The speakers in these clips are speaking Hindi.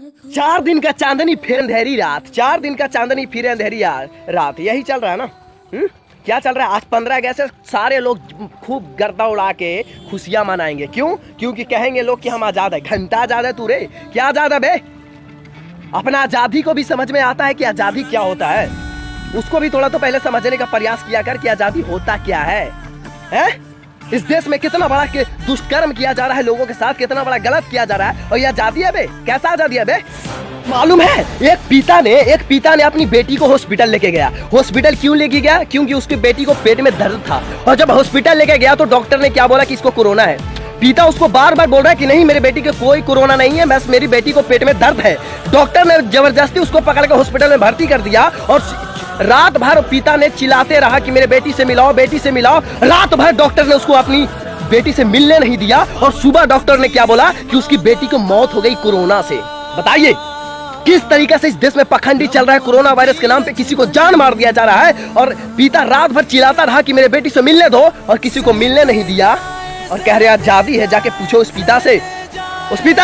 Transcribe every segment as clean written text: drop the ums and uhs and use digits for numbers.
4 दिन का चांदनी फिर अंधेरी रात, 4 दिन का चांदनी फिर अंधेरी रात, यही चल रहा है ना। क्या चल रहा है? आज 15 अगस्त से सारे लोग खूब गर्दा उड़ा के खुशियां मनाएंगे। क्यों? क्योंकि कहेंगे लोग कि हम आजाद है। घंटा आजाद है तू रे, क्या आजाद है बे? अपना आजादी को भी समझ में आता है कि आजादी क्या होता है, उसको भी थोड़ा तो पहले समझने का प्रयास किया कर कि आजादी होता क्या है, इस देश में कितना बड़ा दुष्कर्म किया जा रहा है लोगों के साथ, कितना बड़ा गलत किया जा रहा है, और ये आजादी है बे? कैसा आजादी है बे? मालूम है एक पिता ने अपनी बेटी को हॉस्पिटल लेके गया। हॉस्पिटल क्यों लेके गया? क्योंकि उसकी बेटी को पेट में दर्द था, और जब हॉस्पिटल लेके गया तो डॉक्टर ने क्या बोला कि इसको कोरोना है। पिता उसको बार बार बोल रहा है कि नहीं, मेरे बेटी को कोई कोरोना नहीं है, बस मेरी बेटी को पेट में दर्द है। डॉक्टर ने जबरदस्ती उसको पकड़ के हॉस्पिटल में भर्ती कर दिया, और रात भर पिता ने चिल्लाते रहा कि मेरे बेटी से मिलाओ, बेटी से मिलाओ। रात भर डॉक्टर ने उसको अपनी बेटी से मिलने नहीं दिया, और सुबह डॉक्टर ने क्या बोला कि उसकी बेटी को मौत हो गई कोरोना से। बताइए किस तरीके से इस देश में पखंडी चल रहा है। कोरोना वायरस के नाम पे किसी को जान मार दिया जा रहा है, और पिता रात भर चिल्लाता रहा कि मेरे बेटी से मिलने दो, और किसी को मिलने नहीं दिया, और कह रहे आजादी है। जाके पूछो उस पिता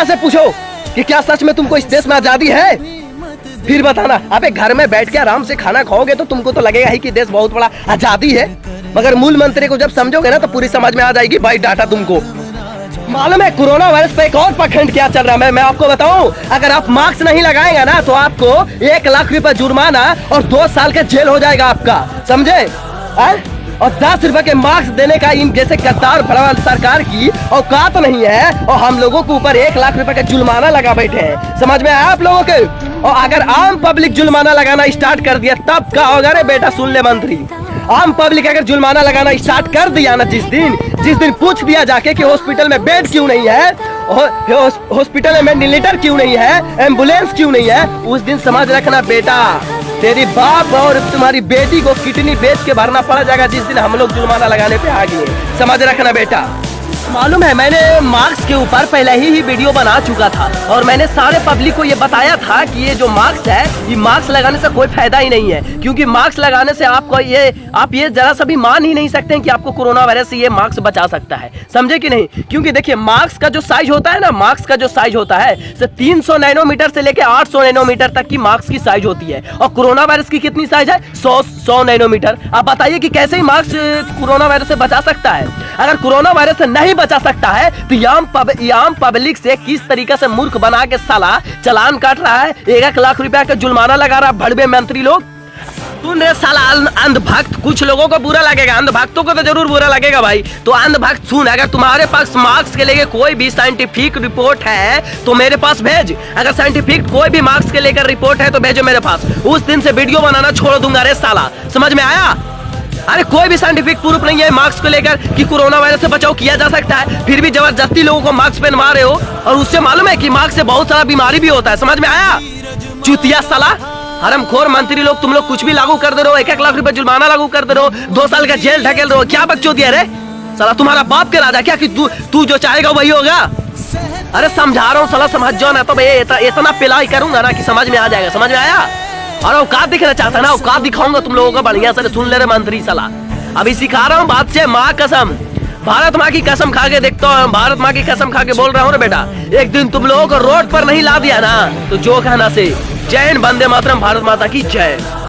से पूछो कि क्या सच में तुमको इस देश में आजादी है? फिर बताना। अबे घर में बैठ के आराम से खाना खाओगे तो तुमको तो लगेगा ही कि देश बहुत बड़ा आजादी है, मगर मूल मंत्री को जब समझोगे ना तो पूरी समझ में आ जाएगी भाई डाटा तुमको। मालूम है कोरोना वायरस पे एक और पखंड क्या चल रहा है, मैं आपको बताऊं। अगर आप मास्क नहीं लगाएंगे ना तो आपको 1 लाख रुपए जुर्माना और 2 साल का जेल हो जाएगा आपका, समझे? और 10 रुपए के मास्क देने का इन जैसे गद्दार भड़वा सरकार की औकात नहीं है, और हम लोगों के ऊपर 1 लाख रुपए का जुर्माना लगा बैठे हैं। समझ में आया आप लोगों के? और अगर आम पब्लिक जुर्माना लगाना स्टार्ट कर दिया तब क्या होगा रे बेटा? सुन ले मंत्री, आम पब्लिक अगर जुर्माना लगाना स्टार्ट कर दिया ना, जिस दिन पूछ दिया जाके कि हॉस्पिटल में बेड क्यों नहीं है, हॉस्पिटल में वेंटिलेटर क्यों नहीं है, एम्बुलेंस क्यों नहीं है, उस दिन समझ रखना बेटा तेरी बाप और तुम्हारी बेटी को किडनी बेच के भरना पड़ जाएगा, जिस दिन हम लोग जुर्माना लगाने पे आ गए। समझ रखना बेटा। मालूम है मैंने मास्क के ऊपर पहले ही वीडियो बना चुका था, और मैंने सारे पब्लिक को ये बताया था कि ये जो मास्क है, ये मास्क लगाने से कोई फायदा ही नहीं है, क्योंकि मास्क लगाने से आप ये जरा सा भी मान ही नहीं सकते हैं कि आपको कोरोना वायरस से ये मास्क बचा सकता है, समझे कि नहीं? क्योंकि देखिए मास्क का जो साइज होता है ना, मास्क का जो साइज होता है 300 नैनोमीटर से लेकर 800 नैनोमीटर तक की मास्क की साइज होती है, और कोरोना वायरस की कितनी साइज है? 100 नैनोमीटर। आप बताइए कि कैसे ही मास्क कोरोना वायरस से बचा सकता है? अगर कोरोना वायरस से नहीं बचा सकता है तो आम पब्लिक से किस तरीके से मूर्ख बना के साला चालान काट रहा है, 1 लाख रुपया का जुर्माना लगा रहा है भड़वे मंत्री लोग। सुन रे साला अंधभक्त, कुछ लोगों को बुरा लगेगा, अंधभक्तों को तो जरूर बुरा लगेगा भाई। तो अंधभक्त सुन, अगर तुम्हारे पास मार्क्स के लेके कोई भी साइंटिफिक रिपोर्ट है तो मेरे पास भेज। अगर साइंटिफिक कोई भी मार्क्स के लेकर रिपोर्ट है तो भेजो मेरे पास, उस दिन से वीडियो बनाना छोड़ दूंगा रे साला। समझ में आया? अरे कोई भी साइंटिफिक प्रूफ नहीं है मास्क को लेकर कि कोरोना वायरस से बचाव किया जा सकता है, फिर भी जबरदस्ती लोगों को मास्क पहनवा रहे हो, और उससे मालूम है कि मास्क से बहुत सारा बीमारी भी होता है। समझ में आया? चूतिया साला, हरामखोर मंत्री लोग, तुम लोग कुछ भी लागू कर दे रहे हो, 1 लाख रुपए जुर्माना लागू कर दे रहे हो, 2 साल का जेल ढकेल रहे हो। क्या बकचोदी है रे साला? तुम्हारा बाप के राजा क्या कि तू जो चाहेगा वही होगा? अरे समझा रहा हूँ साला, समझ जाओ ना तो इतना पिलाई करूंगा ना कि समझ में आ जाएगा। समझ में आया? और औकात दिखना चाहता है ना, औकात दिखाऊंगा तुम लोगों को बढ़िया से। सुन ले रहे मंत्री साला, अभी सिखा रहा हूँ बात से माँ कसम, भारत माँ की कसम खा के देखता हूँ, भारत माँ की कसम खा के बोल रहा हूँ रे बेटा। एक दिन तुम लोगों को रोड पर नहीं ला दिया ना तो जो कहना से जय हिंद, वंदे मातरम, भारत माता की जय।